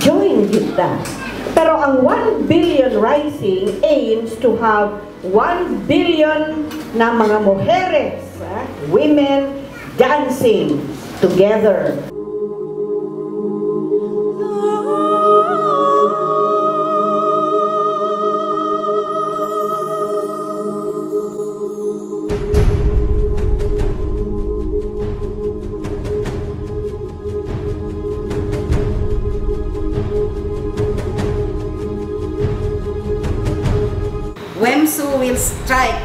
join kita. Pero ang 1 billion rising aims to have 1 billion na mga mujeres, women dancing together. WEMSU will strike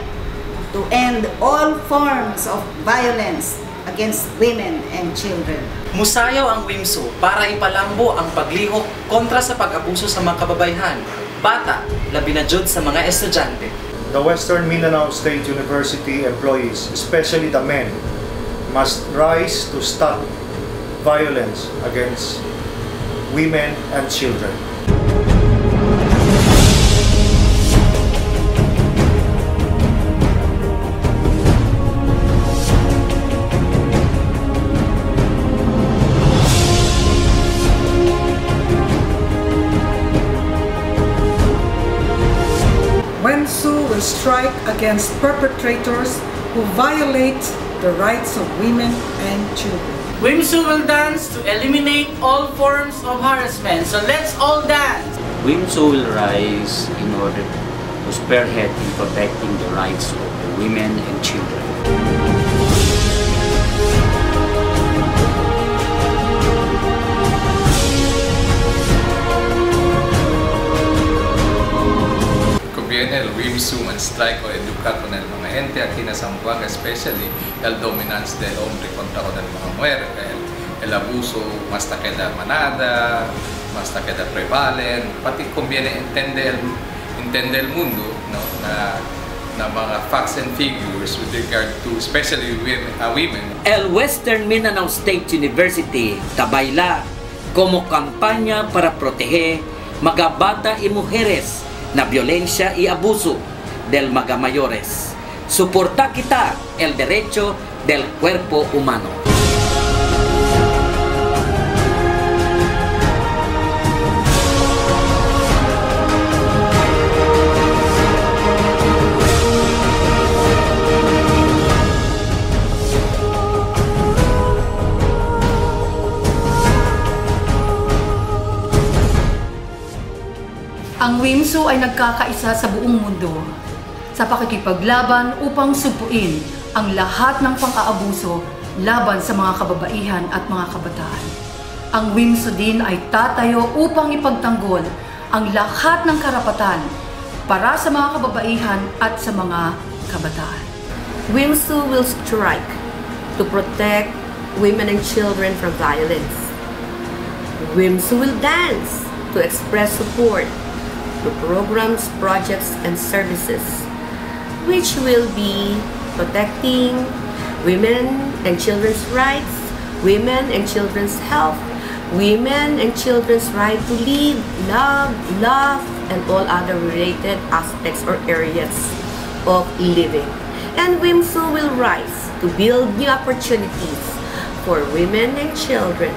to end all forms of violence against women and children. Musayaw ang WEMSU para ipalambo ang paglihok kontra sa pag-abuso sa mga kababaihan, bata, labi na jud sa mga estudyante. The Western Mindanao State University employees, especially the men, must rise to stop violence against women and children. WEMSU will strike against perpetrators who violate the rights of women and children. WEMSU will dance to eliminate all forms of harassment. So let's all dance! WEMSU will rise in order to spearhead in protecting the rights of the women and children. El WEMSU man strike o educar con el mga ente aquí na Zamboanga, especially el dominance del hombre contra con el mga mujer, el abuso más ta queda manada, más ta queda prevalen, pati conviene entender el mundo, no, na mga facts and figures with regard to especially women. El Western Mindanao State University tabayla como kampanya para proteger mga bata y mujeres na violencia y abuso del mga mayores. Suporta kita el derecho del cuerpo humano. Ang WEMSU ay nagkakaisa sa buong mundo sa pakikipaglaban upang supuin ang lahat ng pang-aabuso laban sa mga kababaihan at mga kabataan. Ang WEMSU din ay tatayo upang ipagtanggol ang lahat ng karapatan para sa mga kababaihan at sa mga kabataan. WEMSU will strike to protect women and children from violence. WEMSU will dance to express support to programs, projects, and services which will be protecting women and children's rights, women and children's health, women and children's right to live, love, and all other related aspects or areas of living. And WEMSU will rise to build new opportunities for women and children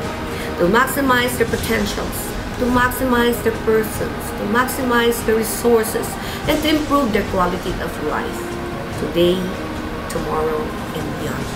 to maximize their potentials, to maximize their persons, to maximize their resources, and to improve their quality of life today, tomorrow, and beyond.